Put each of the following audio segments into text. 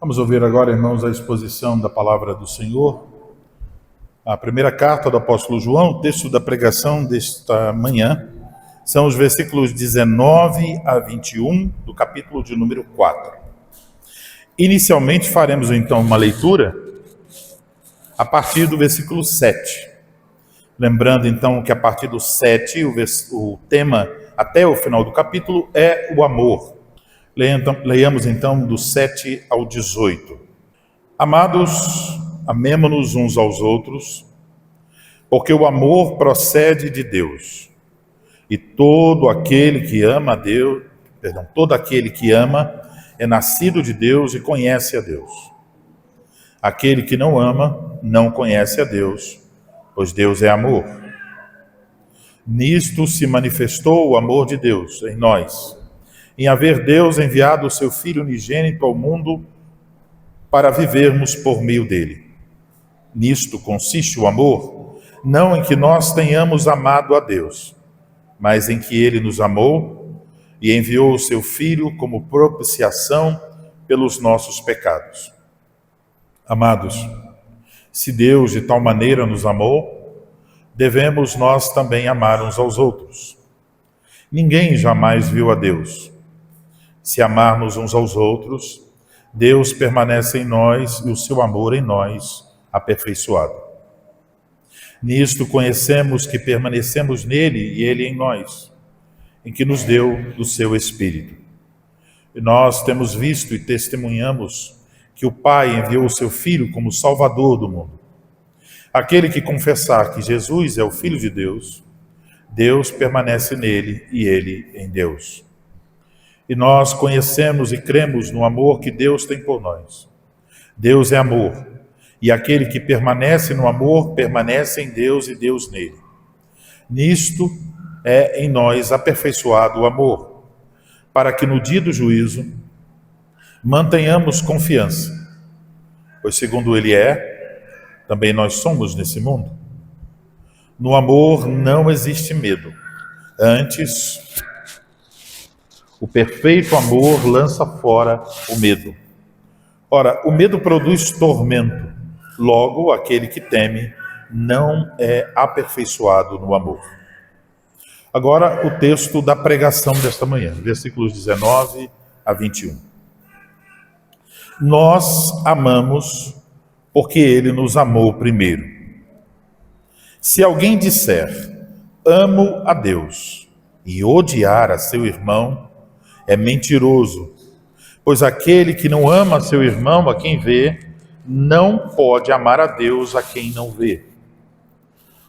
Vamos ouvir agora, irmãos, a exposição da palavra do Senhor. A primeira carta do apóstolo João, o texto da pregação desta manhã, são os versículos 19 a 21 do capítulo de número 4. Inicialmente faremos então uma leitura a partir do versículo 7. Lembrando então que a partir do 7, o tema até o final do capítulo é o amor. Leiamos então do 7 ao 18. Amados, amemo-nos uns aos outros, porque o amor procede de Deus. E todo aquele que ama a Deus, todo aquele que ama é nascido de Deus e conhece a Deus. Aquele que não ama não conhece a Deus, pois Deus é amor. Nisto se manifestou o amor de Deus em nós, em haver Deus enviado o seu Filho unigênito ao mundo para vivermos por meio dele. Nisto consiste o amor, não em que nós tenhamos amado a Deus, mas em que ele nos amou e enviou o seu Filho como propiciação pelos nossos pecados. Amados, se Deus de tal maneira nos amou, devemos nós também amar uns aos outros. Ninguém jamais viu a Deus. Se amarmos uns aos outros, Deus permanece em nós e o seu amor em nós aperfeiçoado. Nisto conhecemos que permanecemos nele e ele em nós, em que nos deu do seu Espírito. E nós temos visto e testemunhamos que o Pai enviou o seu Filho como Salvador do mundo. Aquele que confessar que Jesus é o Filho de Deus, Deus permanece nele e ele em Deus. E nós conhecemos e cremos no amor que Deus tem por nós. Deus é amor, e aquele que permanece no amor, permanece em Deus e Deus nele. Nisto é em nós aperfeiçoado o amor, para que no dia do juízo mantenhamos confiança, pois segundo ele é, também nós somos nesse mundo. No amor não existe medo, antes o perfeito amor lança fora o medo. Ora, o medo produz tormento. Logo, aquele que teme não é aperfeiçoado no amor. Agora, o texto da pregação desta manhã, versículos 19 a 21. Nós amamos porque ele nos amou primeiro. Se alguém disser, amo a Deus, e odiar a seu irmão, é mentiroso, pois aquele que não ama seu irmão a quem vê, não pode amar a Deus a quem não vê.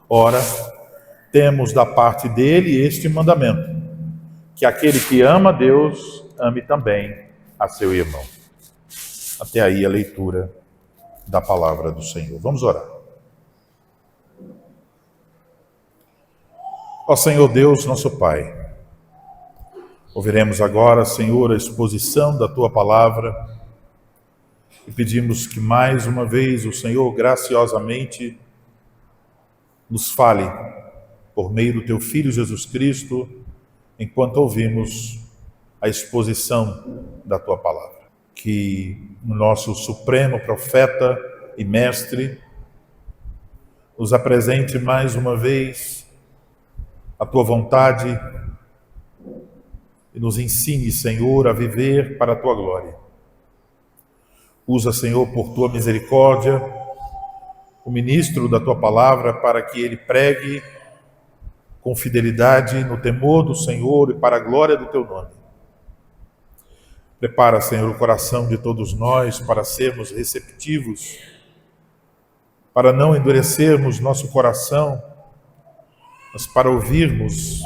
Ora, temos da parte dele este mandamento, que aquele que ama a Deus, ame também a seu irmão. Até aí a leitura da palavra do Senhor. Vamos orar. Ó Senhor Deus, nosso Pai, ouviremos agora, Senhor, a exposição da Tua palavra e pedimos que mais uma vez o Senhor graciosamente nos fale por meio do Teu Filho Jesus Cristo, enquanto ouvimos a exposição da Tua palavra. Que o nosso supremo profeta e mestre nos apresente mais uma vez a Tua vontade e nos ensine, Senhor, a viver para a Tua glória. Usa, Senhor, por Tua misericórdia, o ministro da Tua palavra para que ele pregue com fidelidade no temor do Senhor e para a glória do Teu nome. Prepara, Senhor, o coração de todos nós para sermos receptivos, para não endurecermos nosso coração, mas para ouvirmos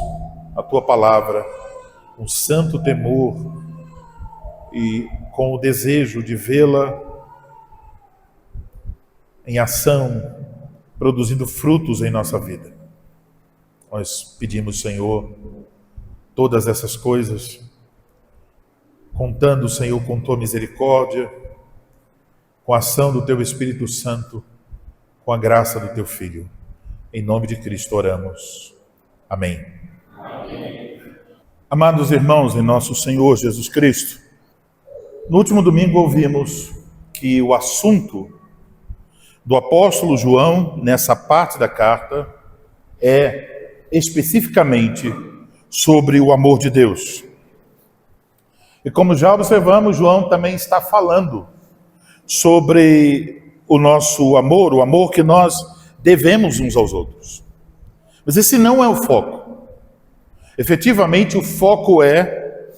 a Tua palavra com santo temor e com o desejo de vê-la em ação, produzindo frutos em nossa vida. Nós pedimos, Senhor, todas essas coisas, contando, Senhor, com Tua misericórdia, com a ação do Teu Espírito Santo, com a graça do Teu Filho. Em nome de Cristo oramos. Amém. Amém. Amados irmãos em nosso Senhor Jesus Cristo, no último domingo ouvimos que o assunto do apóstolo João, nessa parte da carta, é especificamente sobre o amor de Deus. E como já observamos, João também está falando sobre o nosso amor, o amor que nós devemos uns aos outros. Mas esse não é o foco. Efetivamente, o foco é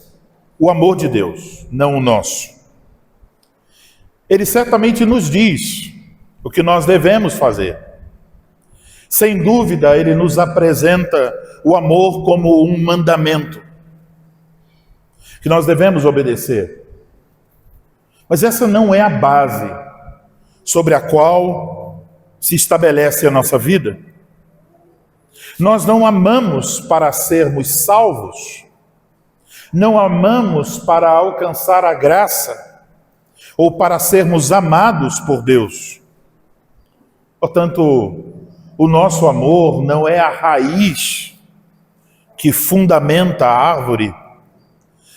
o amor de Deus, não o nosso. Ele certamente nos diz o que nós devemos fazer. Sem dúvida, ele nos apresenta o amor como um mandamento que nós devemos obedecer. Mas essa não é a base sobre a qual se estabelece a nossa vida. Nós não amamos para sermos salvos, não amamos para alcançar a graça ou para sermos amados por Deus. Portanto, o nosso amor não é a raiz que fundamenta a árvore,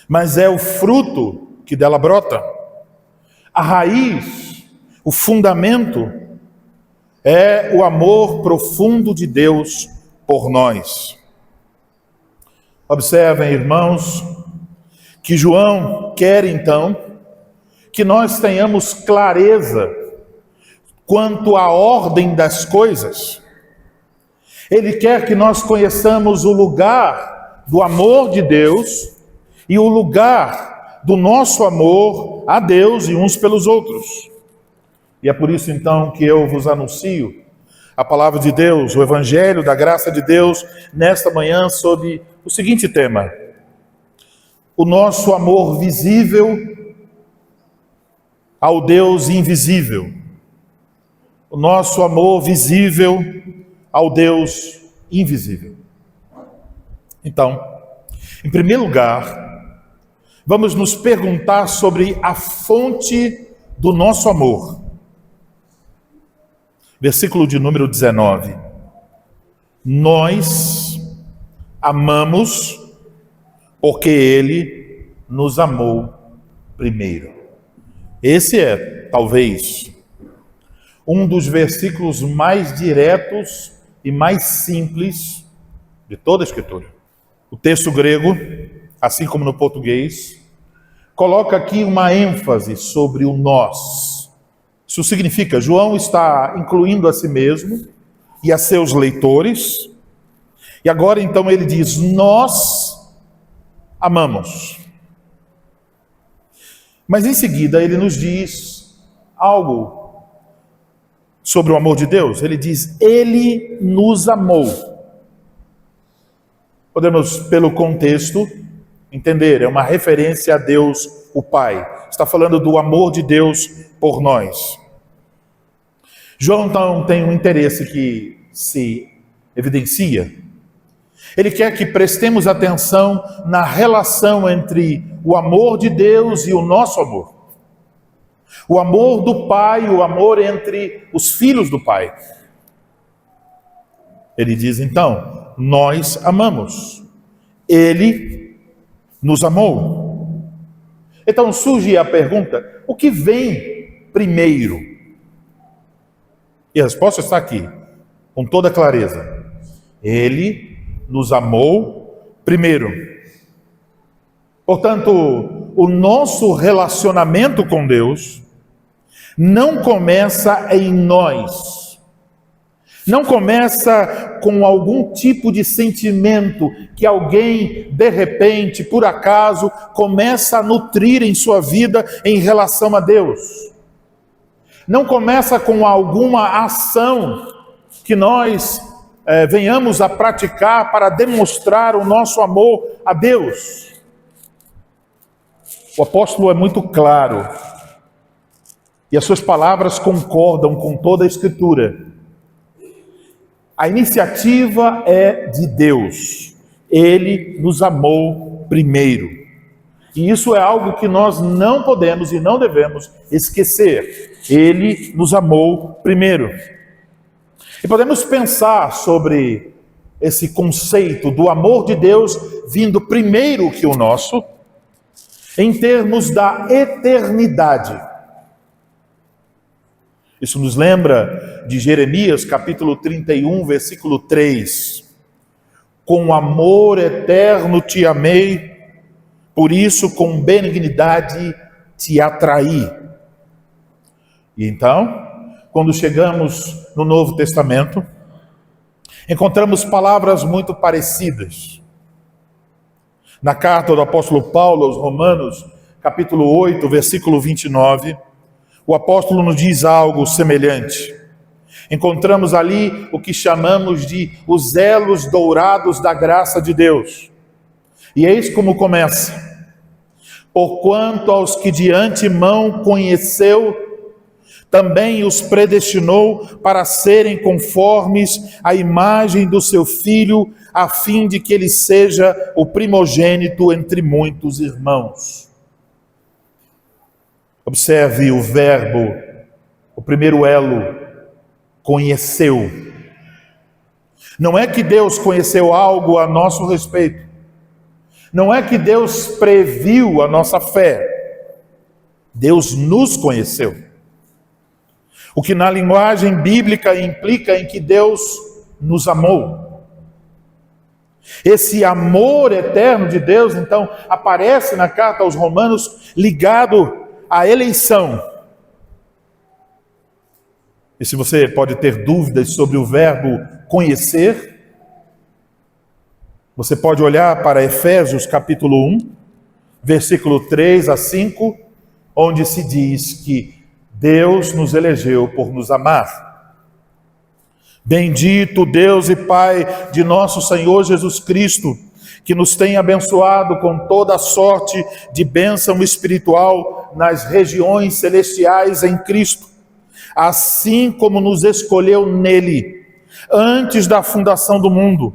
mas é o fruto que dela brota. A raiz, o fundamento, é o amor profundo de Deus por nós. Observem, irmãos, que João quer então que nós tenhamos clareza quanto à ordem das coisas. Ele quer que nós conheçamos o lugar do amor de Deus e o lugar do nosso amor a Deus e uns pelos outros. E é por isso então que eu vos anuncio a palavra de Deus, o Evangelho da graça de Deus, nesta manhã sob o seguinte tema: o nosso amor visível ao Deus invisível. O nosso amor visível ao Deus invisível. Então, em primeiro lugar, vamos nos perguntar sobre a fonte do nosso amor. Versículo de número 19. Nós amamos porque Ele nos amou primeiro. Esse é, talvez, um dos versículos mais diretos e mais simples de toda a Escritura. O texto grego, assim como no português, coloca aqui uma ênfase sobre o nós. Isso significa, João está incluindo a si mesmo e a seus leitores, e agora então ele diz: nós amamos. Mas em seguida ele nos diz algo sobre o amor de Deus. Ele diz: Ele nos amou. Podemos, pelo contexto, entender, é uma referência a Deus, o Pai. Está falando do amor de Deus por nós. João, então, tem um interesse que se evidencia. Ele quer que prestemos atenção na relação entre o amor de Deus e o nosso amor. O amor do Pai, o amor entre os filhos do Pai. Ele diz então: nós amamos. Ele nos amou. Então surge a pergunta: o que vem primeiro? E a resposta está aqui, com toda clareza. Ele nos amou primeiro. Portanto, o nosso relacionamento com Deus não começa em nós. Não começa com algum tipo de sentimento que alguém, de repente, por acaso, começa a nutrir em sua vida em relação a Deus. Não começa com alguma ação que nós venhamos a praticar para demonstrar o nosso amor a Deus. O apóstolo é muito claro, e as suas palavras concordam com toda a Escritura. A iniciativa é de Deus. Ele nos amou primeiro. E isso é algo que nós não podemos e não devemos esquecer. Ele nos amou primeiro. E podemos pensar sobre esse conceito do amor de Deus vindo primeiro que o nosso, em termos da eternidade. Isso nos lembra de Jeremias, capítulo 31, versículo 3. Com amor eterno te amei, por isso com benignidade te atraí. E então, quando chegamos no Novo Testamento, encontramos palavras muito parecidas. Na carta do apóstolo Paulo aos Romanos, capítulo 8, versículo 29, o apóstolo nos diz algo semelhante. Encontramos ali o que chamamos de os elos dourados da graça de Deus. E eis como começa. Porquanto aos que de antemão conheceu, também os predestinou para serem conformes à imagem do seu Filho, a fim de que ele seja o primogênito entre muitos irmãos. Observe o verbo, o primeiro elo, conheceu. Não é que Deus conheceu algo a nosso respeito. Não é que Deus previu a nossa fé. Deus nos conheceu. O que na linguagem bíblica implica em que Deus nos amou. Esse amor eterno de Deus, então, aparece na carta aos Romanos ligado à eleição. E se você pode ter dúvidas sobre o verbo conhecer, você pode olhar para Efésios capítulo 1, versículo 3 a 5, onde se diz que Deus nos elegeu por nos amar. Bendito Deus e Pai de nosso Senhor Jesus Cristo, que nos tem abençoado com toda a sorte de bênção espiritual nas regiões celestiais em Cristo, assim como nos escolheu nele, antes da fundação do mundo,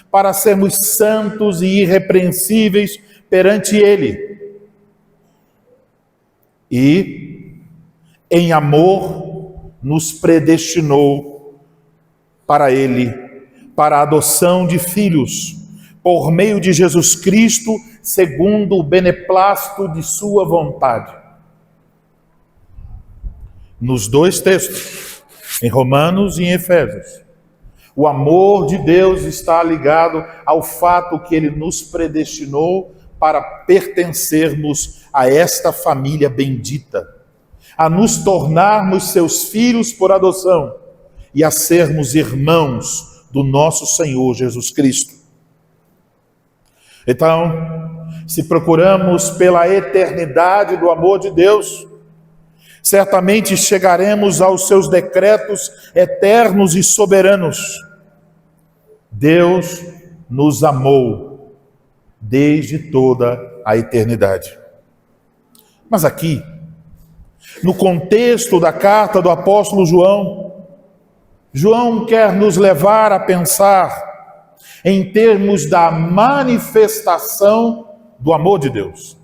para sermos santos e irrepreensíveis perante ele. E, em amor, nos predestinou para ele, para a adoção de filhos, por meio de Jesus Cristo, segundo o beneplácito de sua vontade. Nos dois textos, em Romanos e em Efésios, o amor de Deus está ligado ao fato que ele nos predestinou para pertencermos a esta família bendita, a nos tornarmos seus filhos por adoção e a sermos irmãos do nosso Senhor Jesus Cristo. Então, se procuramos pela eternidade do amor de Deus, certamente chegaremos aos seus decretos eternos e soberanos. Deus nos amou desde toda a eternidade. Mas aqui, no contexto da carta do apóstolo João quer nos levar a pensar em termos da manifestação do amor de Deus.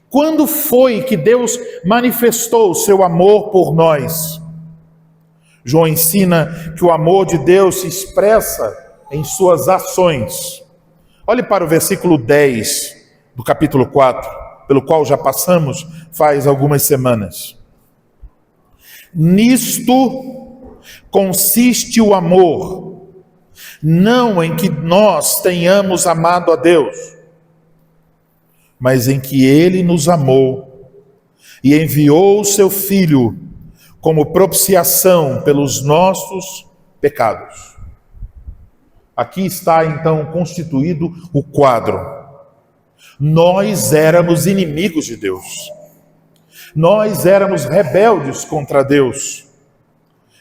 Quando foi que Deus manifestou o seu amor por nós? João ensina que o amor de Deus se expressa em suas ações. Olhe para o versículo 10 do capítulo 4, pelo qual já passamos faz algumas semanas. Nisto consiste o amor, não em que nós tenhamos amado a Deus, mas em que Ele nos amou e enviou o seu Filho como propiciação pelos nossos pecados. Aqui está então constituído o quadro. Nós éramos inimigos de Deus. Nós éramos rebeldes contra Deus.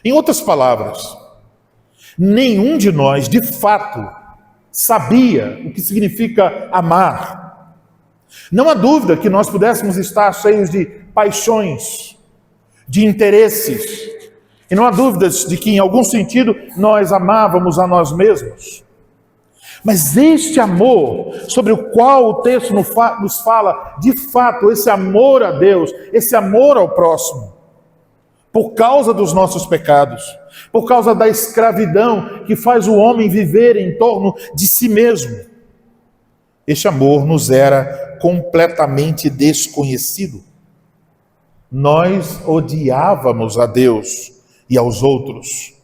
Em outras palavras, nenhum de nós, de fato, sabia o que significa amar. Não há dúvida que nós pudéssemos estar cheios de paixões, de interesses, e não há dúvidas de que, em algum sentido, nós amávamos a nós mesmos. Mas este amor, sobre o qual o texto nos fala, de fato, esse amor a Deus, esse amor ao próximo, por causa dos nossos pecados, por causa da escravidão que faz o homem viver em torno de si mesmo, este amor nos era completamente desconhecido. Nós odiávamos a Deus e aos outros.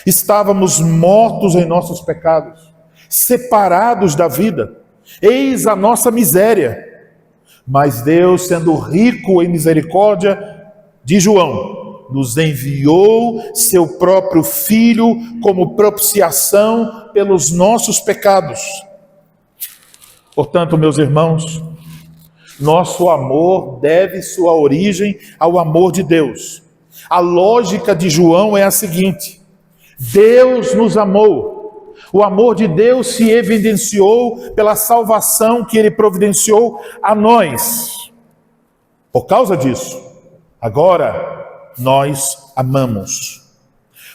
Estávamos mortos em nossos pecados, separados da vida. Eis a nossa miséria. Mas Deus, sendo rico em misericórdia, de João, nos enviou seu próprio Filho como propiciação pelos nossos pecados. Portanto, meus irmãos, nosso amor deve sua origem ao amor de Deus. A lógica de João é a seguinte: Deus nos amou. O amor de Deus se evidenciou pela salvação que Ele providenciou a nós. Por causa disso, agora nós amamos.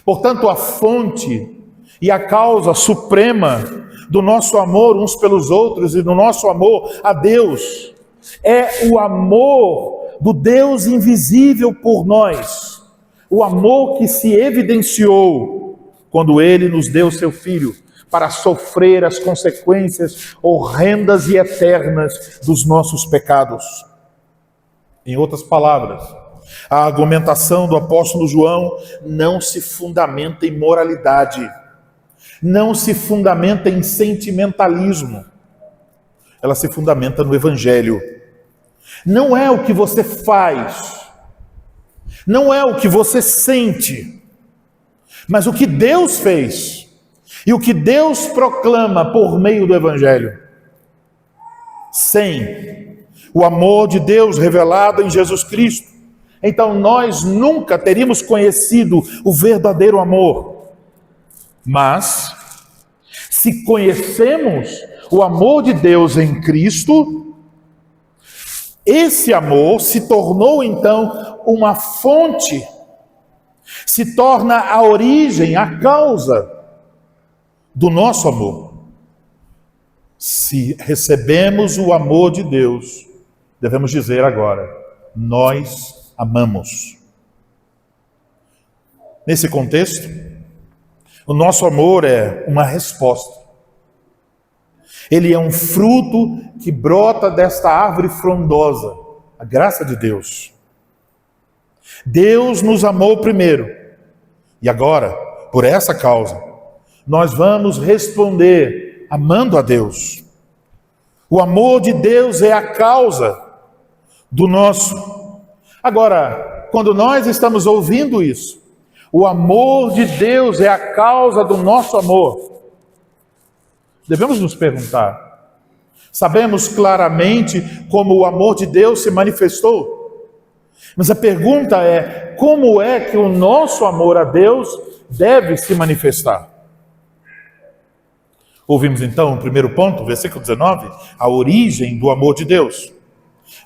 Portanto, a fonte e a causa suprema do nosso amor uns pelos outros e do nosso amor a Deus é o amor do Deus invisível por nós. O amor que se evidenciou quando Ele nos deu seu Filho para sofrer as consequências horrendas e eternas dos nossos pecados. Em outras palavras, a argumentação do apóstolo João não se fundamenta em moralidade, não se fundamenta em sentimentalismo, ela se fundamenta no Evangelho. Não é o que você faz, não é o que você sente, mas o que Deus fez e o que Deus proclama por meio do Evangelho. Sem o amor de Deus revelado em Jesus Cristo, então nós nunca teríamos conhecido o verdadeiro amor. Mas, se conhecemos o amor de Deus em Cristo, esse amor se tornou então uma fonte, se torna a origem, a causa do nosso amor. Se recebemos o amor de Deus, devemos dizer agora: nós amamos. Nesse contexto, o nosso amor é uma resposta. Ele é um fruto que brota desta árvore frondosa, a graça de Deus. Deus nos amou primeiro, e agora, por essa causa, nós vamos responder amando a Deus. O amor de Deus é a causa do nosso. Agora, quando nós estamos ouvindo isso, o amor de Deus é a causa do nosso amor, devemos nos perguntar: sabemos claramente como o amor de Deus se manifestou? Mas a pergunta é: como é que o nosso amor a Deus deve se manifestar? Ouvimos então o primeiro ponto, versículo 19, a origem do amor de Deus.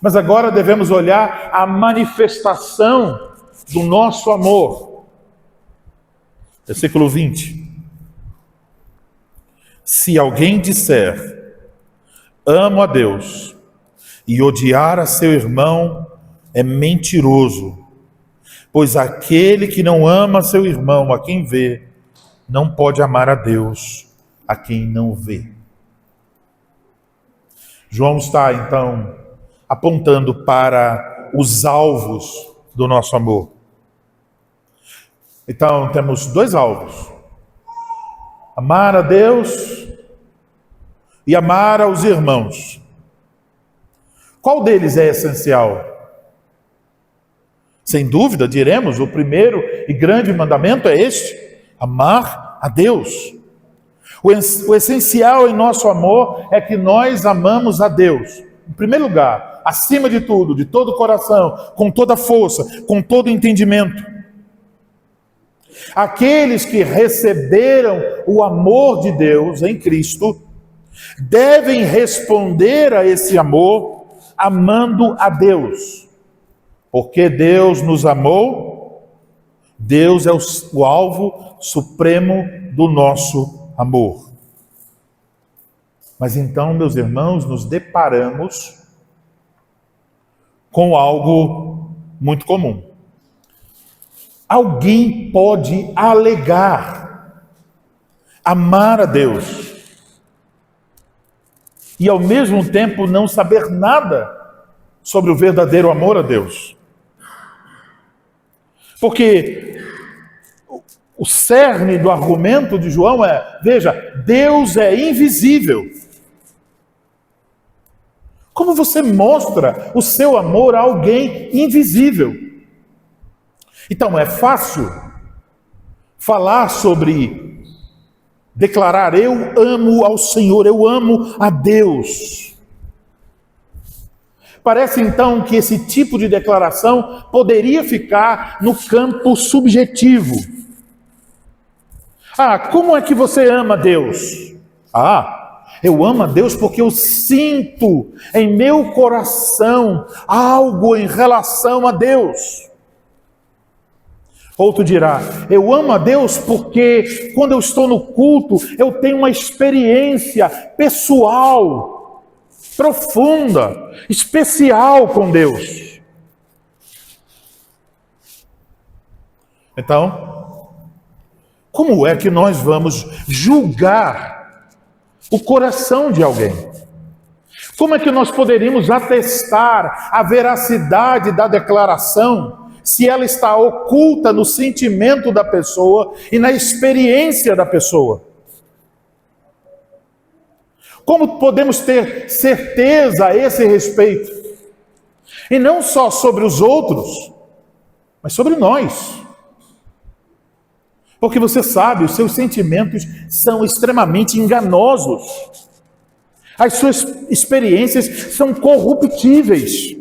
Mas agora devemos olhar a manifestação do nosso amor. Versículo 20. Se alguém disser, amo a Deus, e odiar a seu irmão, é mentiroso, pois aquele que não ama seu irmão, a quem vê, não pode amar a Deus, a quem não vê. João está, então, apontando para os alvos do nosso amor. Então, temos dois alvos: amar a Deus e amar aos irmãos. Qual deles é essencial? Sem dúvida, diremos, o primeiro e grande mandamento é este: amar a Deus. O essencial em nosso amor é que nós amamos a Deus, em primeiro lugar, acima de tudo, de todo o coração, com toda a força, com todo o entendimento. Aqueles que receberam o amor de Deus em Cristo devem responder a esse amor amando a Deus. Porque Deus nos amou, Deus é o alvo supremo do nosso amor. Mas então, meus irmãos, nos deparamos com algo muito comum. Alguém pode alegar amar a Deus e ao mesmo tempo não saber nada sobre o verdadeiro amor a Deus. Porque O cerne do argumento de João é: veja, Deus é invisível. Como você mostra o seu amor a alguém invisível? Então, é fácil falar sobre, declarar: eu amo ao Senhor, eu amo a Deus. Parece então que esse tipo de declaração poderia ficar no campo subjetivo. Como é que você ama a Deus? Eu amo a Deus porque eu sinto em meu coração algo em relação a Deus. Outro dirá: eu amo a Deus porque quando eu estou no culto, eu tenho uma experiência pessoal, profunda, especial com Deus. Então, como é que nós vamos julgar o coração de alguém? Como é que nós poderíamos atestar a veracidade da declaração se ela está oculta no sentimento da pessoa e na experiência da pessoa? Como podemos ter certeza a esse respeito? E não só sobre os outros, mas sobre nós. Porque você sabe, os seus sentimentos são extremamente enganosos. As suas experiências são corruptíveis.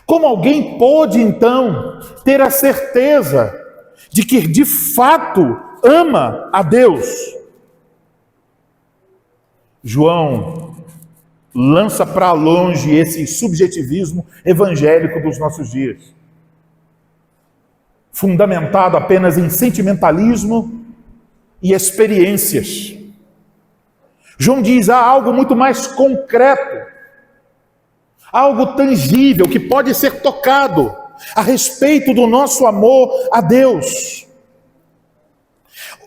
Como alguém pode, então, ter a certeza de que, de fato, ama a Deus? João lança para longe esse subjetivismo evangélico dos nossos dias, fundamentado apenas em sentimentalismo e experiências. João diz: há algo muito mais concreto, algo tangível que pode ser tocado a respeito do nosso amor a Deus.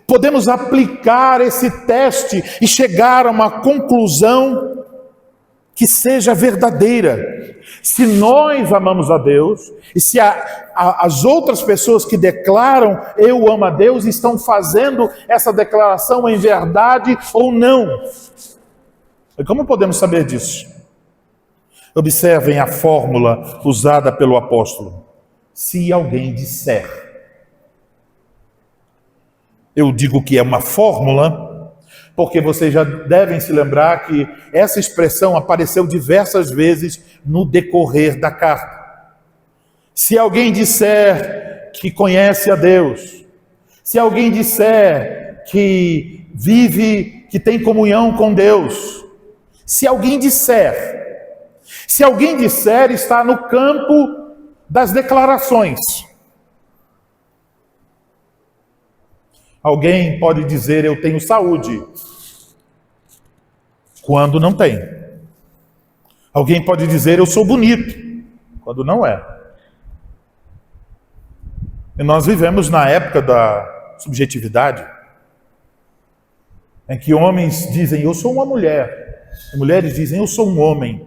Podemos aplicar esse teste e chegar a uma conclusão que seja verdadeira. Se nós amamos a Deus, e se as outras pessoas que declaram eu amo a Deus estão fazendo essa declaração em verdade ou não. E como podemos saber disso? Observem a fórmula usada pelo apóstolo: se alguém disser. Eu digo que é uma fórmula porque vocês já devem se lembrar que essa expressão apareceu diversas vezes no decorrer da carta. Se alguém disser que conhece a Deus, se alguém disser que vive, que tem comunhão com Deus, se alguém disser está no campo das declarações. Alguém pode dizer eu tenho saúde, quando não tem. Alguém pode dizer eu sou bonito, quando não é. E nós vivemos na época da subjetividade, em que homens dizem eu sou uma mulher, e mulheres dizem eu sou um homem,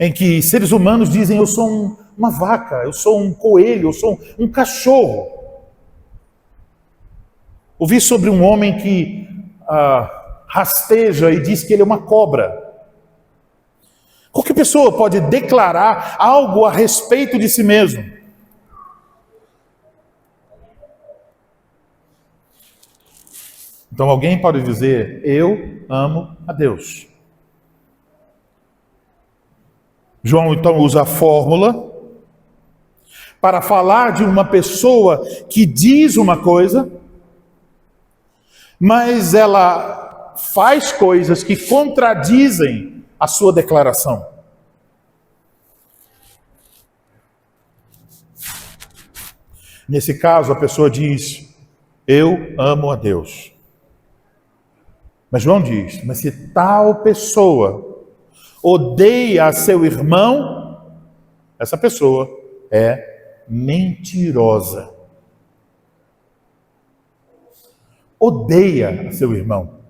em que seres humanos dizem eu sou uma vaca, eu sou um coelho, eu sou um cachorro. Ouvi sobre um homem que rasteja e diz que ele é uma cobra. Qualquer pessoa pode declarar algo a respeito de si mesmo. Então alguém pode dizer eu amo a Deus. João então usa a fórmula para falar de uma pessoa que diz uma coisa, mas ela faz coisas que contradizem a sua declaração. Nesse caso, a pessoa diz, eu amo a Deus. Mas João diz, mas se tal pessoa odeia a seu irmão, essa pessoa é mentirosa. Odeia a seu irmão.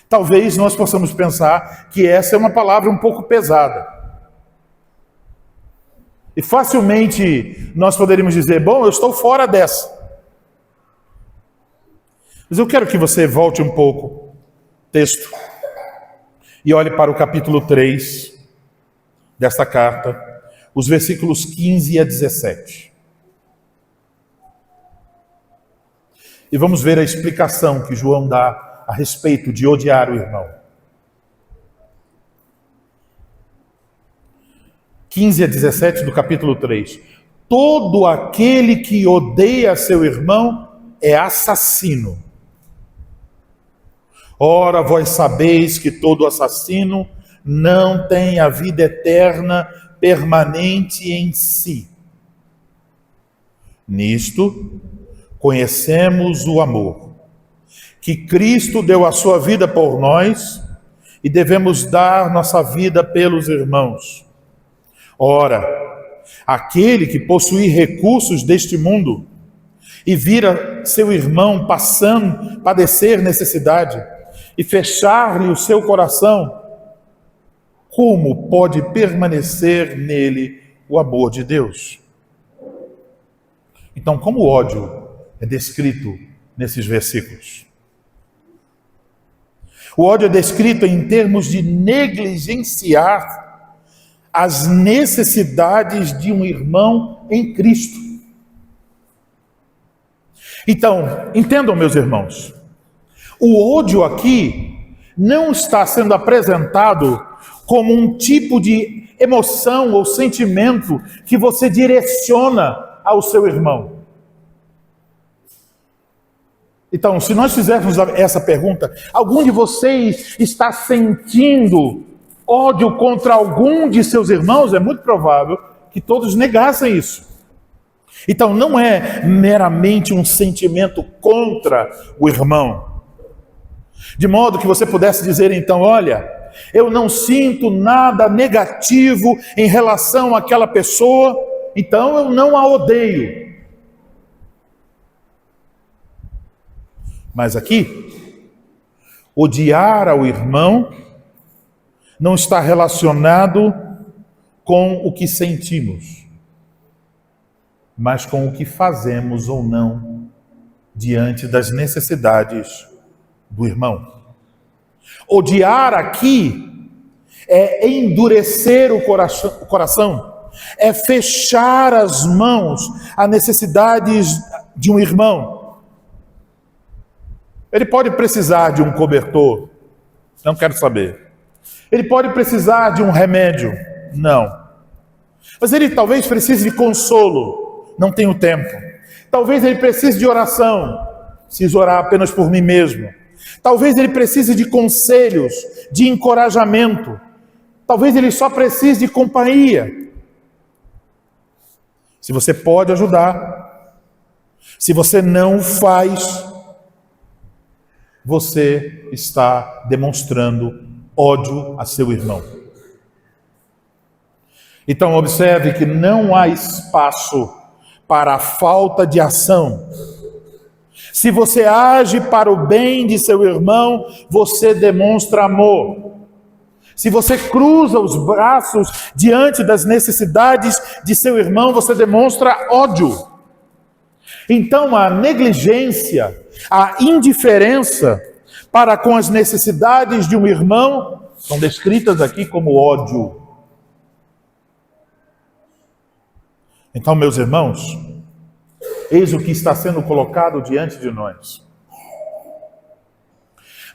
Talvez nós possamos pensar que essa é uma palavra um pouco pesada. E facilmente nós poderíamos dizer, bom, eu estou fora dessa. Mas eu quero que você volte um pouco, texto, e olhe para o capítulo 3 desta carta, os versículos 15 a 17. E vamos ver a explicação que João dá a respeito de odiar o irmão. 15 a 17 do capítulo 3. Todo aquele que odeia seu irmão é assassino. Ora, vós sabeis que todo assassino não tem a vida eterna permanente em si. Nisto, conhecemos o amor, que Cristo deu a sua vida por nós e devemos dar nossa vida pelos irmãos. Ora, aquele que possui recursos deste mundo e vira seu irmão padecer necessidade e fechar-lhe o seu coração, como pode permanecer nele o amor de Deus? Então, como o ódio é descrito nesses versículos? O ódio é descrito em termos de negligenciar as necessidades de um irmão em Cristo. Então, entendam, meus irmãos, o ódio aqui não está sendo apresentado como um tipo de emoção ou sentimento que você direciona ao seu irmão. Então, se nós fizermos essa pergunta, algum de vocês está sentindo ódio contra algum de seus irmãos? É muito provável que todos negassem isso. Então, não é meramente um sentimento contra o irmão. De modo que você pudesse dizer, então, olha, eu não sinto nada negativo em relação àquela pessoa, então eu não a odeio. Mas aqui, odiar ao irmão não está relacionado com o que sentimos, mas com o que fazemos ou não diante das necessidades do irmão. Odiar aqui é endurecer o coração, é fechar as mãos a necessidades de um irmão. Ele pode precisar de um cobertor, não quero saber. Ele pode precisar de um remédio, não. Mas ele talvez precise de consolo, não tenho tempo. Talvez ele precise de oração, preciso orar apenas por mim mesmo. Talvez ele precise de conselhos, de encorajamento. Talvez ele só precise de companhia. Se você pode ajudar, se você não faz, você está demonstrando ódio a seu irmão. Então observe que não há espaço para a falta de ação. Se você age para o bem de seu irmão, você demonstra amor. Se você cruza os braços diante das necessidades de seu irmão, você demonstra ódio. Então a negligência, a indiferença para com as necessidades de um irmão são descritas aqui como ódio. Então, meus irmãos, eis o que está sendo colocado diante de nós.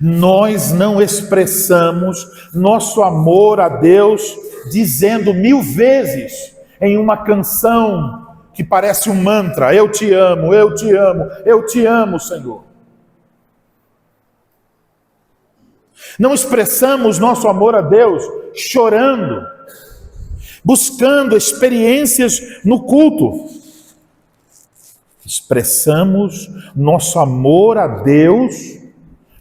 Nós não expressamos nosso amor a Deus dizendo 1000 vezes em uma canção que parece um mantra: eu te amo, eu te amo, eu te amo, Senhor. Não expressamos nosso amor a Deus chorando, buscando experiências no culto. Expressamos nosso amor a Deus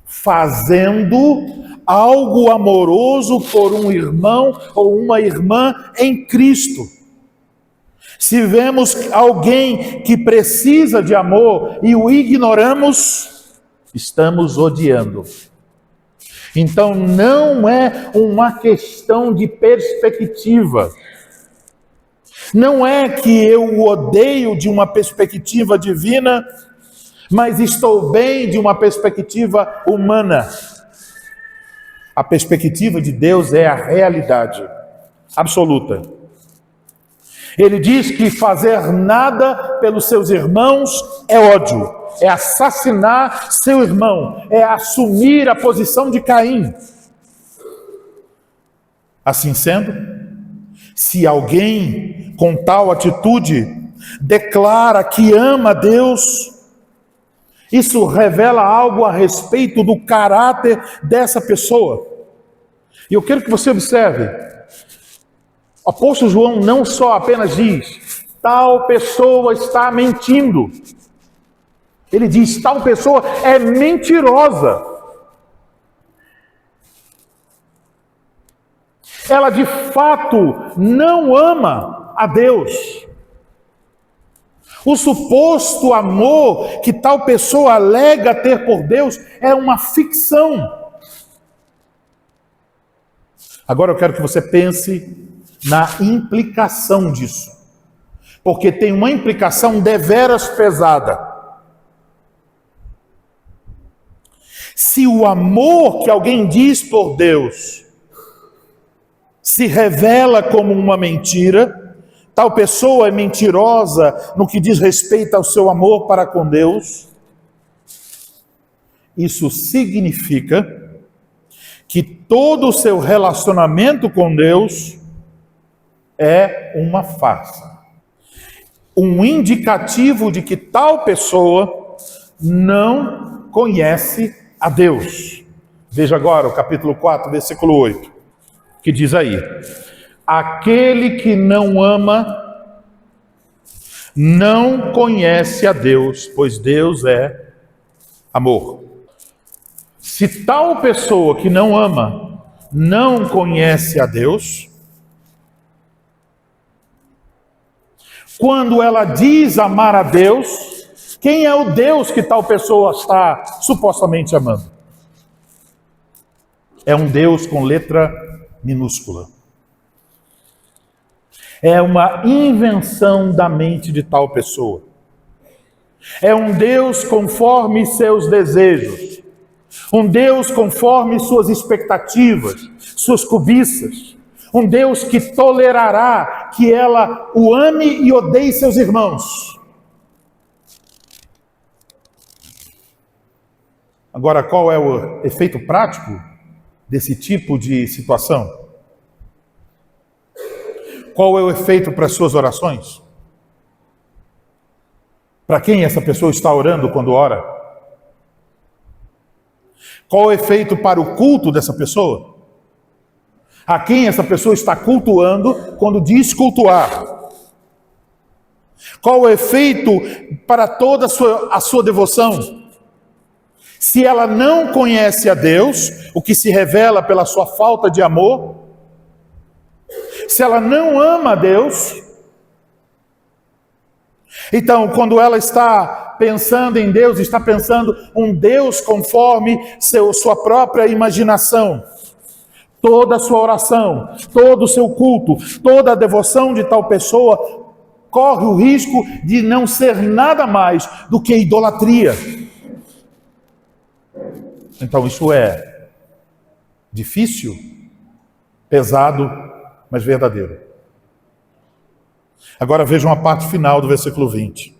fazendo algo amoroso por um irmão ou uma irmã em Cristo. Se vemos alguém que precisa de amor e o ignoramos, estamos odiando. Então não é uma questão de perspectiva. Não é que eu o odeio de uma perspectiva divina, mas estou bem de uma perspectiva humana. A perspectiva de Deus é a realidade absoluta. Ele diz que fazer nada pelos seus irmãos é ódio, é assassinar seu irmão, é assumir a posição de Caim. Assim sendo, se alguém com tal atitude declara que ama Deus, isso revela algo a respeito do caráter dessa pessoa. E eu quero que você observe, o apóstolo João não só apenas diz, tal pessoa está mentindo. Ele diz, tal pessoa é mentirosa. Ela de fato não ama a Deus. O suposto amor que tal pessoa alega ter por Deus é uma ficção. Agora eu quero que você pense na implicação disso, porque tem uma implicação deveras pesada. Se o amor que alguém diz por Deus se revela como uma mentira, tal pessoa é mentirosa no que diz respeito ao seu amor para com Deus, isso significa que todo o seu relacionamento com Deus é uma farsa. Um indicativo de que tal pessoa não conhece a Deus. Veja agora o capítulo 4, versículo 8, que diz aí: aquele que não ama não conhece a Deus, pois Deus é amor. Se tal pessoa que não ama não conhece a Deus, quando ela diz amar a Deus, quem é o Deus que tal pessoa está supostamente amando? É um Deus com letra minúscula. É uma invenção da mente de tal pessoa. É um Deus conforme seus desejos. Um Deus conforme suas expectativas, suas cobiças. Um Deus que tolerará que ela o ame e odeie seus irmãos. Agora, qual é o efeito prático desse tipo de situação? Qual é o efeito para as suas orações? Para quem essa pessoa está orando quando ora? Qual o efeito para o culto dessa pessoa? A quem essa pessoa está cultuando quando diz cultuar? Qual o efeito para toda a sua devoção? Se ela não conhece a Deus, o que se revela pela sua falta de amor, se ela não ama a Deus, então quando ela está pensando em Deus, está pensando um Deus conforme sua própria imaginação. Toda a sua oração, todo o seu culto, toda a devoção de tal pessoa corre o risco de não ser nada mais do que idolatria. Então isso é difícil, pesado, mas verdadeiro. Agora vejam a parte final do versículo 20.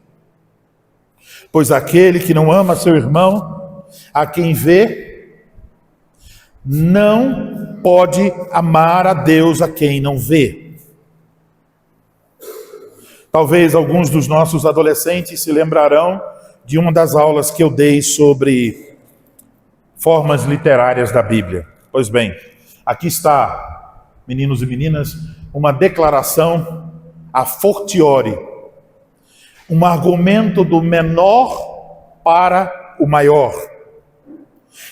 Pois aquele que não ama seu irmão, a quem vê, não pode amar a Deus a quem não vê. Talvez alguns dos nossos adolescentes se lembrarão de uma das aulas que eu dei sobre formas literárias da Bíblia. Pois bem, aqui está, meninos e meninas, uma declaração a fortiori, um argumento do menor para o maior.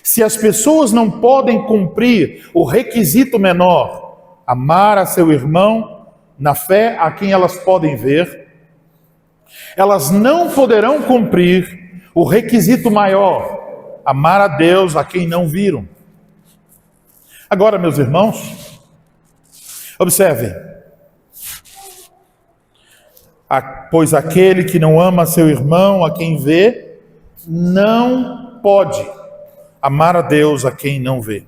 Se as pessoas não podem cumprir o requisito menor, amar a seu irmão na fé a quem elas podem ver, elas não poderão cumprir o requisito maior, amar a Deus a quem não viram. Agora, meus irmãos, observem, Pois aquele que não ama seu irmão, a quem vê, não pode amar a Deus a quem não vê.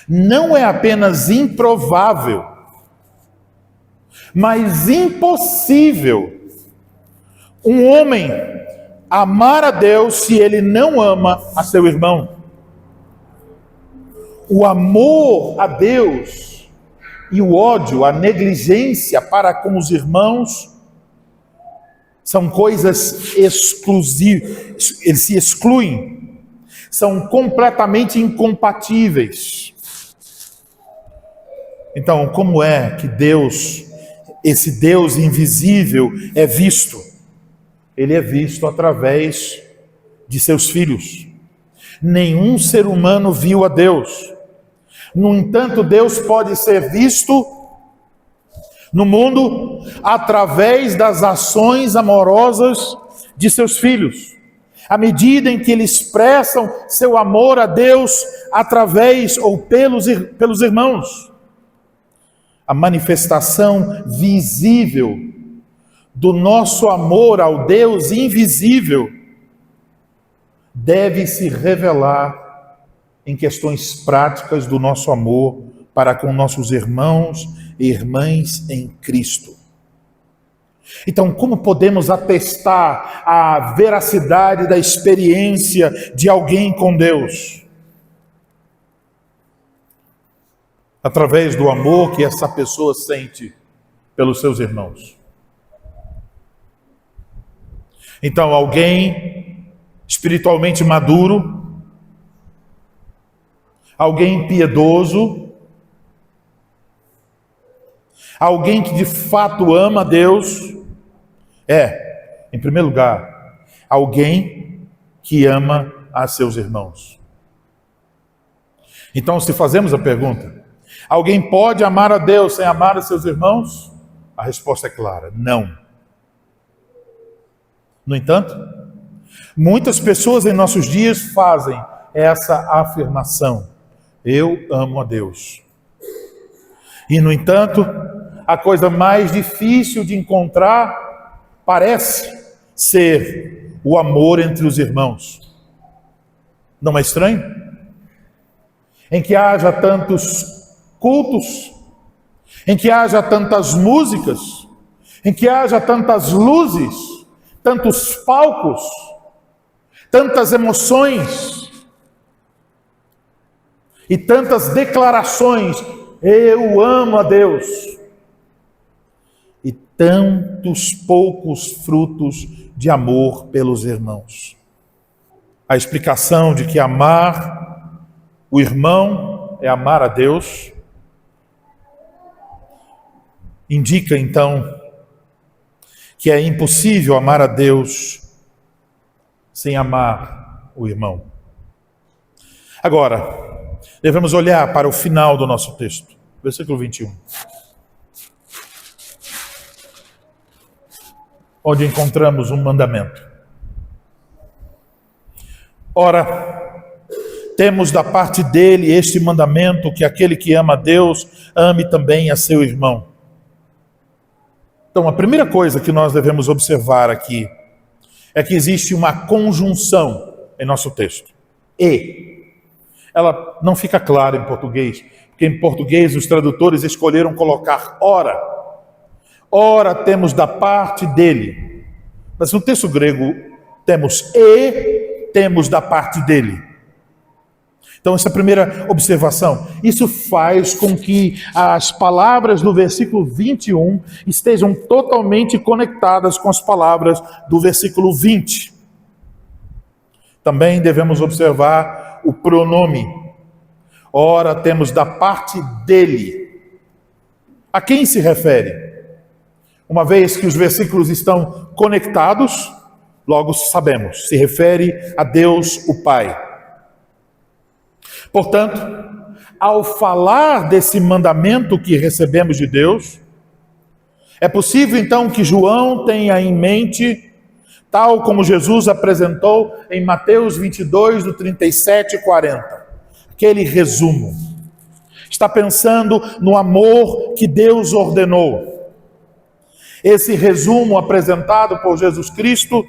Não é apenas improvável, mas impossível um homem amar a Deus se ele não ama a seu irmão. O amor a Deus e o ódio, a negligência para com os irmãos são coisas exclusivas, eles se excluem, são completamente incompatíveis. Então, como é que Deus, esse Deus invisível, é visto? Ele é visto através de seus filhos. Nenhum ser humano viu a Deus. No entanto, Deus pode ser visto no mundo através das ações amorosas de seus filhos. À medida em que eles expressam seu amor a Deus através ou pelos irmãos. A manifestação visível do nosso amor ao Deus invisível deve se revelar em questões práticas do nosso amor para com nossos irmãos e irmãs em Cristo. Então, como podemos atestar a veracidade da experiência de alguém com Deus? Através do amor que essa pessoa sente pelos seus irmãos. Então, alguém espiritualmente maduro, alguém piedoso, alguém que de fato ama a Deus, em primeiro lugar, alguém que ama a seus irmãos. Então, se fazemos a pergunta, alguém pode amar a Deus sem amar a seus irmãos? A resposta é clara, não. No entanto, muitas pessoas em nossos dias fazem essa afirmação: eu amo a Deus. E, no entanto, a coisa mais difícil de encontrar parece ser o amor entre os irmãos. Não é estranho? Em que haja tantos cultos, em que haja tantas músicas, em que haja tantas luzes, tantos palcos, tantas emoções e tantas declarações, eu amo a Deus, e tantos poucos frutos de amor pelos irmãos. A explicação de que amar o irmão é amar a Deus indica então que é impossível amar a Deus sem amar o irmão. Agora, devemos olhar para o final do nosso texto, versículo 21. Onde encontramos um mandamento. Ora, temos da parte dele este mandamento, que aquele que ama a Deus, ame também a seu irmão. Então, a primeira coisa que nós devemos observar aqui é que existe uma conjunção em nosso texto. E. Ela não fica clara em português, porque em português os tradutores escolheram colocar ora. Ora temos da parte dele. Mas no texto grego temos e, temos da parte dele. Então, essa é a primeira observação. Isso faz com que as palavras do versículo 21 estejam totalmente conectadas com as palavras do versículo 20. Também devemos observar o pronome. Ora, temos da parte dele. A quem se refere? Uma vez que os versículos estão conectados, logo sabemos, se refere a Deus, o Pai. Portanto, ao falar desse mandamento que recebemos de Deus, é possível então que João tenha em mente, tal como Jesus apresentou em Mateus 22, do 37 e 40, aquele resumo. Está pensando no amor que Deus ordenou. Esse resumo apresentado por Jesus Cristo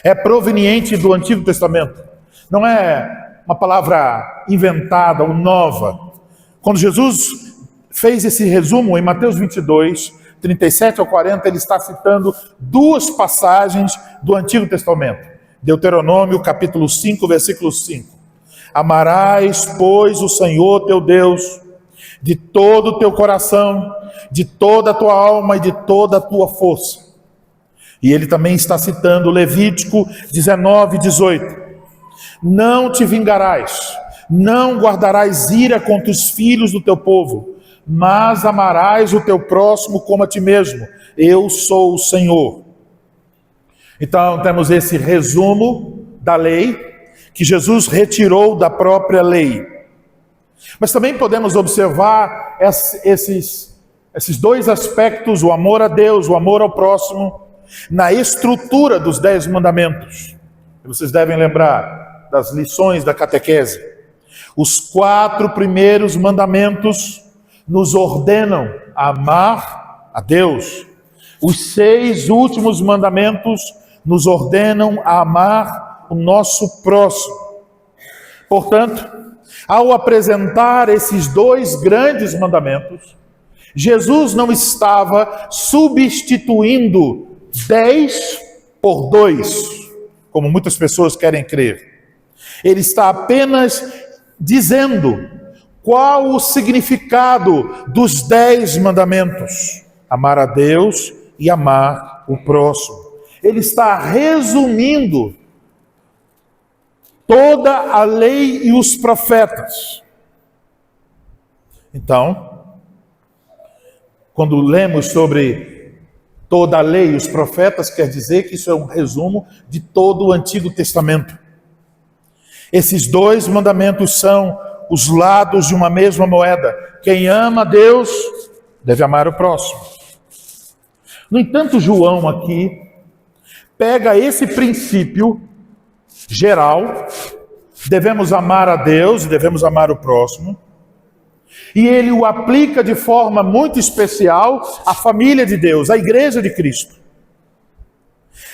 é proveniente do Antigo Testamento. Não é uma palavra inventada ou nova. Quando Jesus fez esse resumo em Mateus 22, 37 ao 40, ele está citando duas passagens do Antigo Testamento. Deuteronômio, capítulo 5, versículo 5. Amarás, pois, o Senhor teu Deus de todo o teu coração, de toda a tua alma e de toda a tua força. E ele também está citando Levítico 19, 18. Não te vingarás, não guardarás ira contra os filhos do teu povo, mas amarás o teu próximo como a ti mesmo. Eu sou o Senhor. Então temos esse resumo da lei, que Jesus retirou da própria lei. Mas também podemos observar esses dois aspectos, o amor a Deus, o amor ao próximo, na estrutura dos 10 mandamentos. Vocês devem lembrar das lições da catequese. Os 4 primeiros mandamentos nos ordenam a amar a Deus. Os 6 últimos mandamentos nos ordenam a amar o nosso próximo. Portanto, ao apresentar esses 2 grandes mandamentos, Jesus não estava substituindo 10 por 2, como muitas pessoas querem crer. Ele está apenas dizendo qual o significado dos 10 mandamentos: amar a Deus e amar o próximo. Ele está resumindo toda a lei e os profetas. Então, quando lemos sobre toda a lei e os profetas, quer dizer que isso é um resumo de todo o Antigo Testamento. Esses 2 mandamentos são os lados de uma mesma moeda. Quem ama a Deus deve amar o próximo. No entanto, João aqui pega esse princípio geral, devemos amar a Deus e devemos amar o próximo, e ele o aplica de forma muito especial à família de Deus, à igreja de Cristo.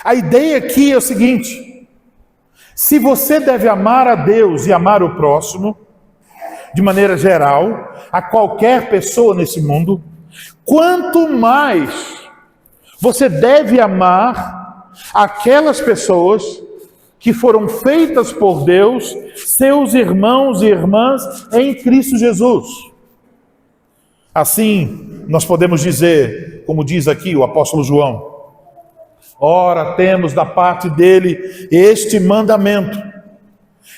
A ideia aqui é o seguinte: se você deve amar a Deus e amar o próximo, de maneira geral, a qualquer pessoa nesse mundo, quanto mais você deve amar aquelas pessoas que foram feitas por Deus, seus irmãos e irmãs em Cristo Jesus. Assim, nós podemos dizer, como diz aqui o apóstolo João: ora, temos da parte dele este mandamento,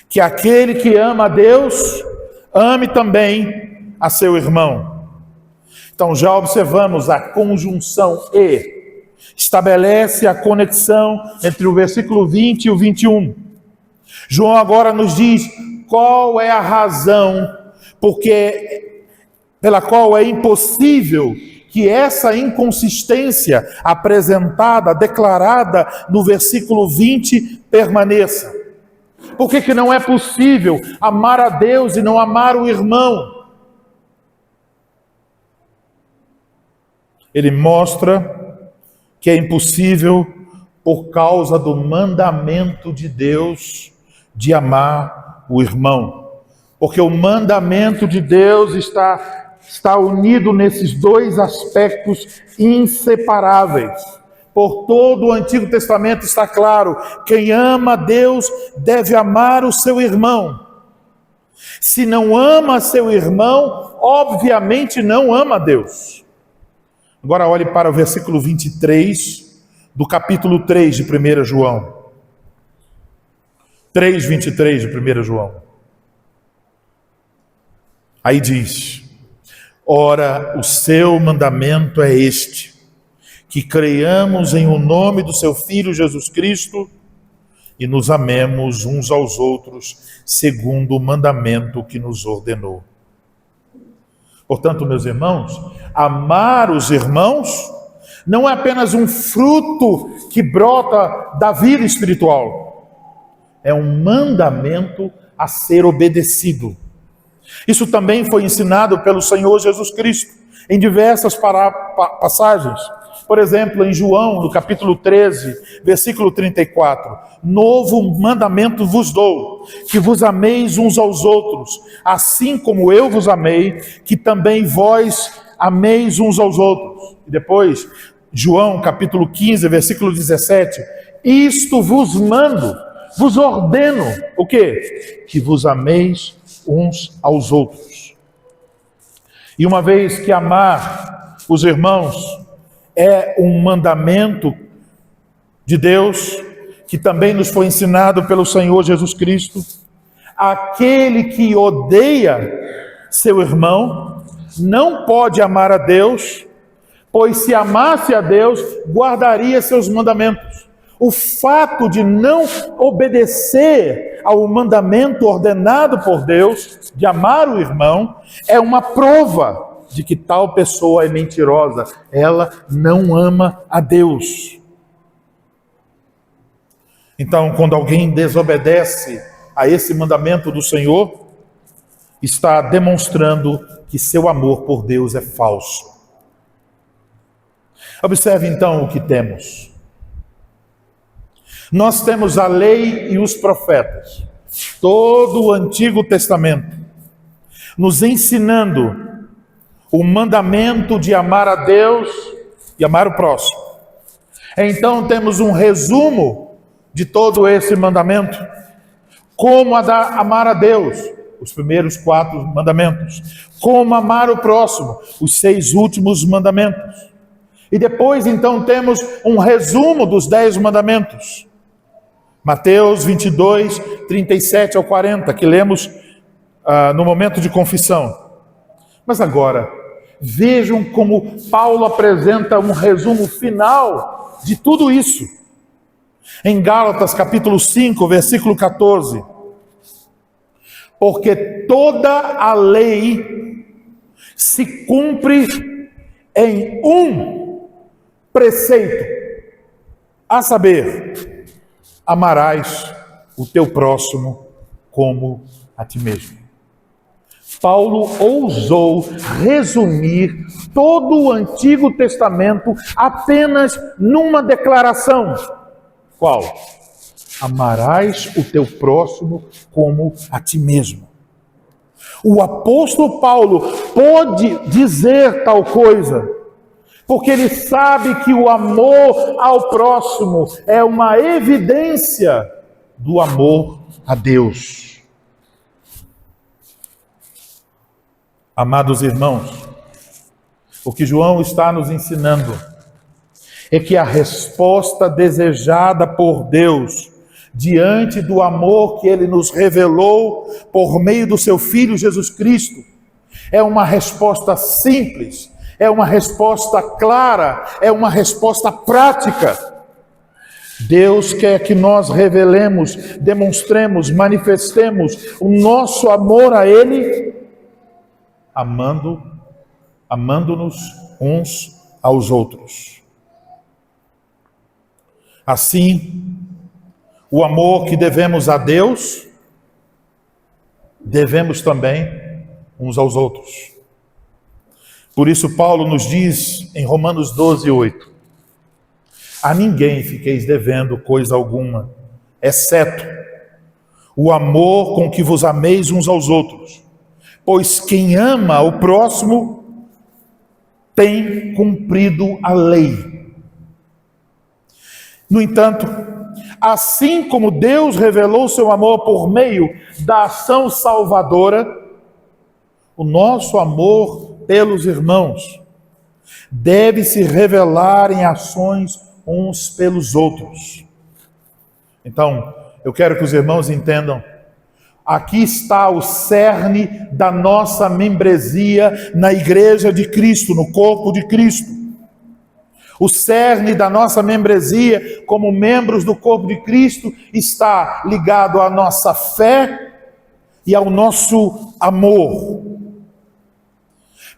que aquele que ama a Deus, ame também a seu irmão. Então já observamos a conjunção e, estabelece a conexão entre o versículo 20 e o 21. João agora nos diz qual é a razão pela qual é impossível que essa inconsistência apresentada, declarada no versículo 20, permaneça. Por que não é possível amar a Deus e não amar o irmão? Ele mostra que é impossível por causa do mandamento de Deus de amar o irmão. Porque o mandamento de Deus está unido nesses 2 aspectos inseparáveis. Por todo o Antigo Testamento está claro: quem ama a Deus deve amar o seu irmão. Se não ama seu irmão, obviamente não ama a Deus. Agora olhe para o versículo 23 do capítulo 3 de 1 João. 3:23 de 1 João. Aí diz: ora, o seu mandamento é este, que creiamos em o nome do seu Filho Jesus Cristo e nos amemos uns aos outros, segundo o mandamento que nos ordenou. Portanto, meus irmãos, amar os irmãos não é apenas um fruto que brota da vida espiritual. É um mandamento a ser obedecido. Isso também foi ensinado pelo Senhor Jesus Cristo em diversas passagens. Por exemplo, em João, no capítulo 13, versículo 34, novo mandamento vos dou, que vos ameis uns aos outros, assim como eu vos amei, que também vós ameis uns aos outros. E depois, João, capítulo 15, versículo 17, isto vos mando, vos ordeno, o quê? Que vos ameis uns aos outros. E uma vez que amar os irmãos é um mandamento de Deus, que também nos foi ensinado pelo Senhor Jesus Cristo, aquele que odeia seu irmão não pode amar a Deus, pois se amasse a Deus, guardaria seus mandamentos. O fato de não obedecer ao mandamento ordenado por Deus, de amar o irmão, é uma prova de que tal pessoa é mentirosa. Ela não ama a Deus. Então, quando alguém desobedece a esse mandamento do Senhor, está demonstrando que seu amor por Deus é falso. Observe então o que temos. Nós temos a lei e os profetas, todo o Antigo Testamento, nos ensinando o mandamento de amar a Deus e amar o próximo. Então temos um resumo de todo esse mandamento. Como amar a Deus, os primeiros 4 mandamentos. Como amar o próximo, os 6 últimos mandamentos. E depois então temos um resumo dos 10 mandamentos. Mateus 22, 37 ao 40, que lemos no momento de confissão. Mas agora, vejam como Paulo apresenta um resumo final de tudo isso. Em Gálatas capítulo 5, versículo 14. Porque toda a lei se cumpre em um preceito, a saber, amarás o teu próximo como a ti mesmo. Paulo ousou resumir todo o Antigo Testamento apenas numa declaração. Qual? Amarás o teu próximo como a ti mesmo. O apóstolo Paulo pode dizer tal coisa, porque ele sabe que o amor ao próximo é uma evidência do amor a Deus. Amados irmãos, o que João está nos ensinando é que a resposta desejada por Deus diante do amor que Ele nos revelou por meio do Seu Filho Jesus Cristo é uma resposta simples, é uma resposta clara, é uma resposta prática. Deus quer que nós revelemos, demonstremos, manifestemos o nosso amor a Ele, amando-nos uns aos outros. Assim, o amor que devemos a Deus, devemos também uns aos outros. Por isso Paulo nos diz em Romanos 12, 8, a ninguém fiqueis devendo coisa alguma, exceto o amor com que vos ameis uns aos outros. Pois quem ama o próximo tem cumprido a lei. No entanto, assim como Deus revelou seu amor por meio da ação salvadora, o nosso amor pelos irmãos deve se revelar em ações uns pelos outros. Então, eu quero que os irmãos entendam. Aqui está o cerne da nossa membresia na Igreja de Cristo, no corpo de Cristo. O cerne da nossa membresia como membros do corpo de Cristo está ligado à nossa fé e ao nosso amor.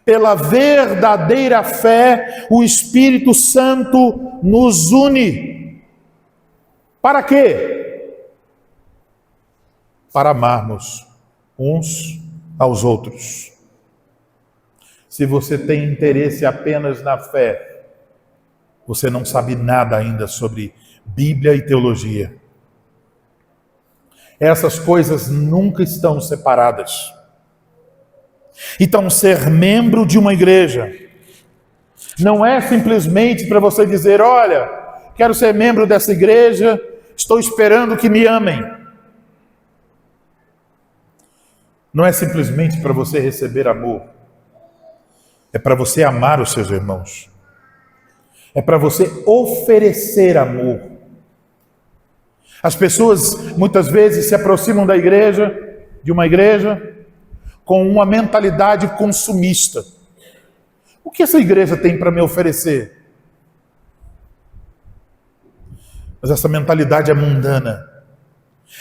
Pela verdadeira fé, o Espírito Santo nos une. Para quê? Para amarmos uns aos outros. Se você tem interesse apenas na fé, você não sabe nada ainda sobre Bíblia e teologia. Essas coisas nunca estão separadas. Então, ser membro de uma igreja não é simplesmente para você dizer: olha, quero ser membro dessa igreja, estou esperando que me amem. Não é simplesmente para você receber amor. É para você amar os seus irmãos. É para você oferecer amor. As pessoas muitas vezes se aproximam da igreja, de uma igreja, com uma mentalidade consumista. O que essa igreja tem para me oferecer? Mas essa mentalidade é mundana.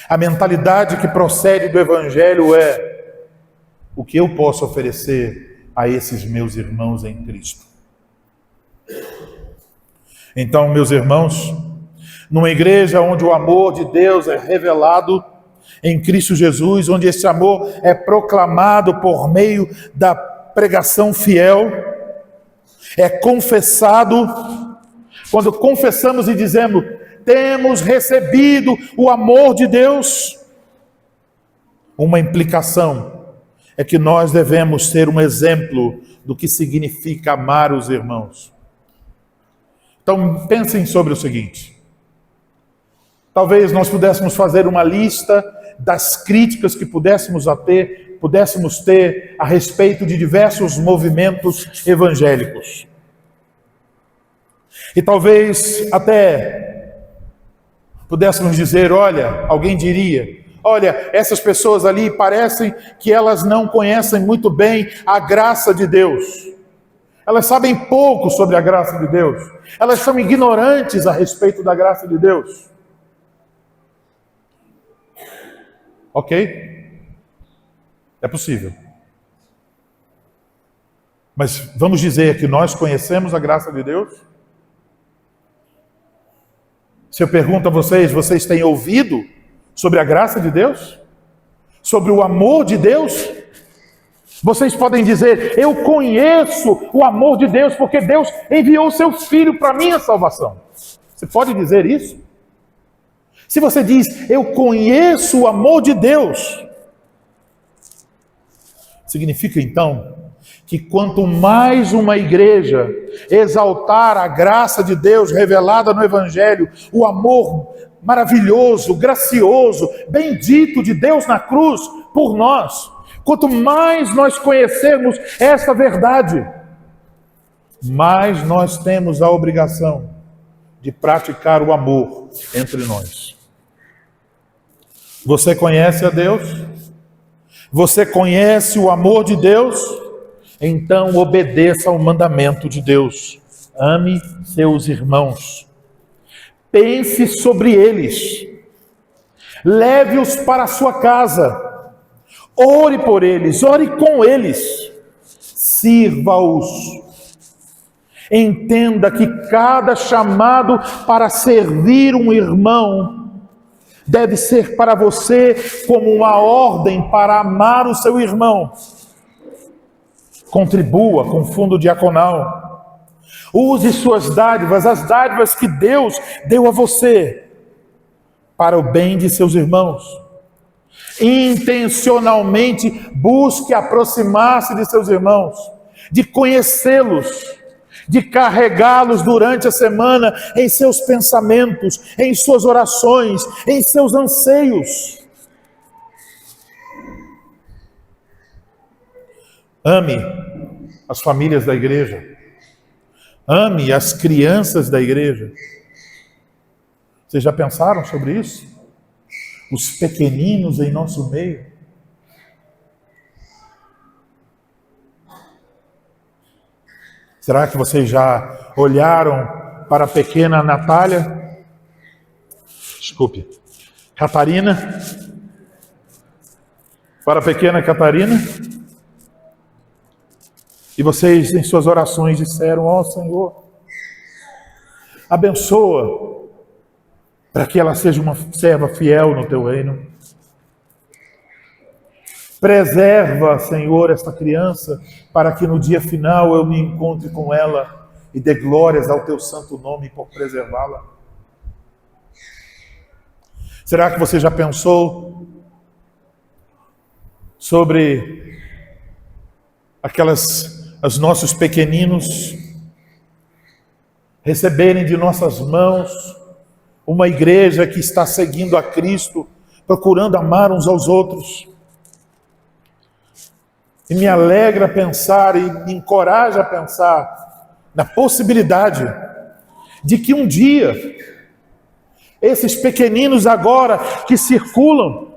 A mentalidade que procede do Evangelho é: o que eu posso oferecer a esses meus irmãos em Cristo? Então, meus irmãos, numa igreja onde o amor de Deus é revelado em Cristo Jesus, onde esse amor é proclamado por meio da pregação fiel, é confessado, quando confessamos e dizemos: temos recebido o amor de Deus, uma implicação é que nós devemos ser um exemplo do que significa amar os irmãos. Então pensem sobre o seguinte: talvez nós pudéssemos fazer uma lista das críticas que pudéssemos ter a respeito de diversos movimentos evangélicos. E talvez até pudéssemos dizer: olha, alguém diria, olha, essas pessoas ali parecem que elas não conhecem muito bem a graça de Deus. Elas sabem pouco sobre a graça de Deus. Elas são ignorantes a respeito da graça de Deus. Ok? É possível. Mas vamos dizer que nós conhecemos a graça de Deus? Se eu pergunto a vocês, vocês têm ouvido sobre a graça de Deus? Sobre o amor de Deus? Vocês podem dizer: eu conheço o amor de Deus porque Deus enviou o seu Filho para a minha salvação. Você pode dizer isso? Se você diz: eu conheço o amor de Deus, significa então que quanto mais uma igreja exaltar a graça de Deus revelada no Evangelho, o amor maravilhoso, gracioso, bendito de Deus na cruz por nós, quanto mais nós conhecermos esta verdade, mais nós temos a obrigação de praticar o amor entre nós. Você conhece a Deus? Você conhece o amor de Deus? Então obedeça ao mandamento de Deus. Ame seus irmãos. Pense sobre eles. Leve-os para a sua casa. Ore por eles, ore com eles. Sirva-os. Entenda que cada chamado para servir um irmão deve ser para você como uma ordem para amar o seu irmão. Contribua com o fundo diaconal. Use suas dádivas, as dádivas que Deus deu a você, para o bem de seus irmãos. Intencionalmente busque aproximar-se de seus irmãos, de conhecê-los, de carregá-los durante a semana em seus pensamentos, em suas orações, em seus anseios. Ame as famílias da igreja. Ame as crianças da igreja. Vocês já pensaram sobre isso? Os pequeninos em nosso meio. Será que vocês já olharam para a pequena Natália? Desculpe. Catarina? Para a pequena Catarina? E vocês, em suas orações, disseram: ó Senhor, abençoa, para que ela seja uma serva fiel no teu reino. Preserva, Senhor, esta criança, para que no dia final eu me encontre com ela e dê glórias ao teu santo nome por preservá-la? Será que você já pensou sobre os nossos pequeninos receberem de nossas mãos uma igreja que está seguindo a Cristo, procurando amar uns aos outros? E me alegra pensar e me encoraja a pensar na possibilidade de que um dia esses pequeninos agora que circulam,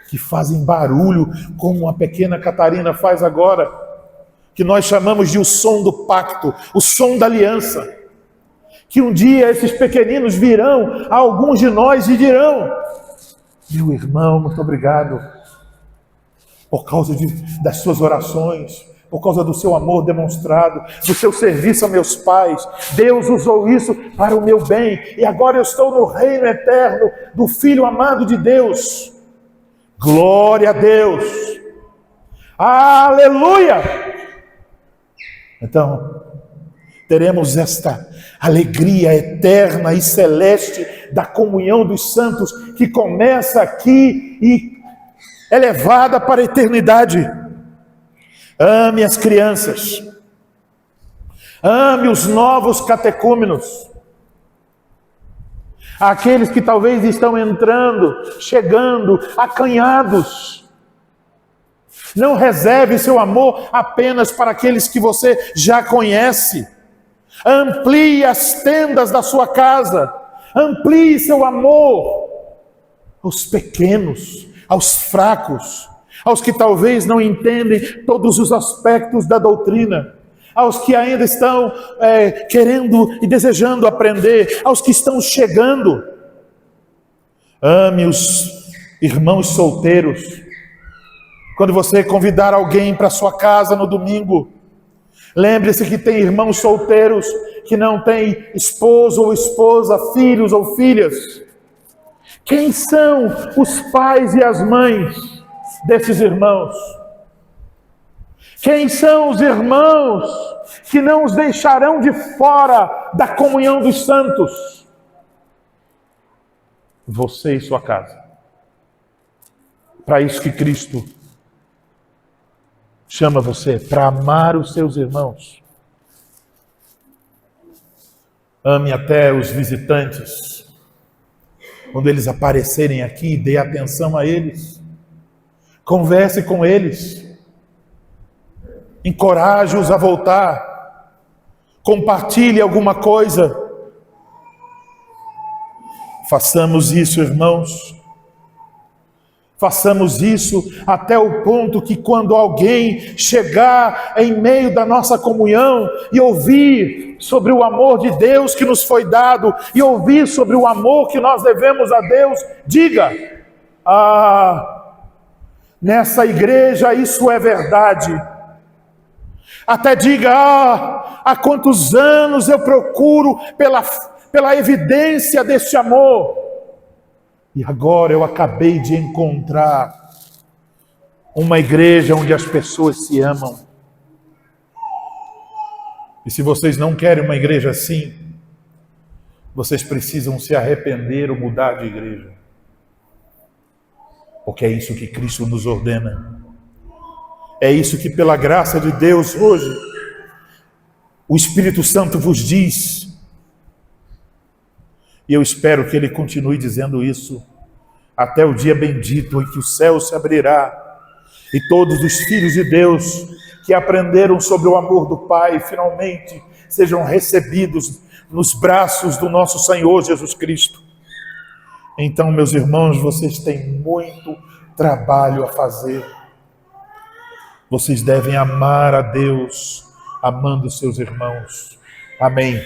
que fazem barulho, como a pequena Catarina faz agora, que nós chamamos de o som do pacto, o som da aliança, que um dia esses pequeninos virão a alguns de nós e dirão: meu irmão, muito obrigado, por causa das suas orações, por causa do seu amor demonstrado, do seu serviço a meus pais. Deus usou isso para o meu bem, e agora eu estou no reino eterno do Filho amado de Deus. Glória a Deus! Aleluia! Então, teremos esta alegria eterna e celeste da comunhão dos santos, que começa aqui e é levada para a eternidade. Ame as crianças, ame os novos catecúmenos, aqueles que talvez estão entrando, chegando, acanhados. Não reserve seu amor apenas para aqueles que você já conhece. Amplie as tendas da sua casa, amplie seu amor aos pequenos, aos fracos, aos que talvez não entendem todos os aspectos da doutrina, aos que ainda estão querendo e desejando aprender, aos que estão chegando. Ame os irmãos solteiros. Quando você convidar alguém para sua casa no domingo, lembre-se que tem irmãos solteiros que não têm esposo ou esposa, filhos ou filhas. Quem são os pais e as mães desses irmãos? Quem são os irmãos que não os deixarão de fora da comunhão dos santos? Você e sua casa. Para isso que Cristo chama você, para amar os seus irmãos. Ame até os visitantes. Quando eles aparecerem aqui, dê atenção a eles. Converse com eles. Encoraje-os a voltar. Compartilhe alguma coisa. Façamos isso, irmãos. Façamos isso até o ponto que quando alguém chegar em meio da nossa comunhão e ouvir sobre o amor de Deus que nos foi dado, e ouvir sobre o amor que nós devemos a Deus, diga: nessa igreja isso é verdade. Até diga: há quantos anos eu procuro pela evidência deste amor, e agora eu acabei de encontrar uma igreja onde as pessoas se amam. E se vocês não querem uma igreja assim, vocês precisam se arrepender ou mudar de igreja. Porque é isso que Cristo nos ordena. É isso que, pela graça de Deus, hoje, o Espírito Santo vos diz. E eu espero que Ele continue dizendo isso até o dia bendito em que o céu se abrirá e todos os filhos de Deus que aprenderam sobre o amor do Pai finalmente sejam recebidos nos braços do nosso Senhor Jesus Cristo. Então, meus irmãos, vocês têm muito trabalho a fazer. Vocês devem amar a Deus amando seus irmãos. Amém.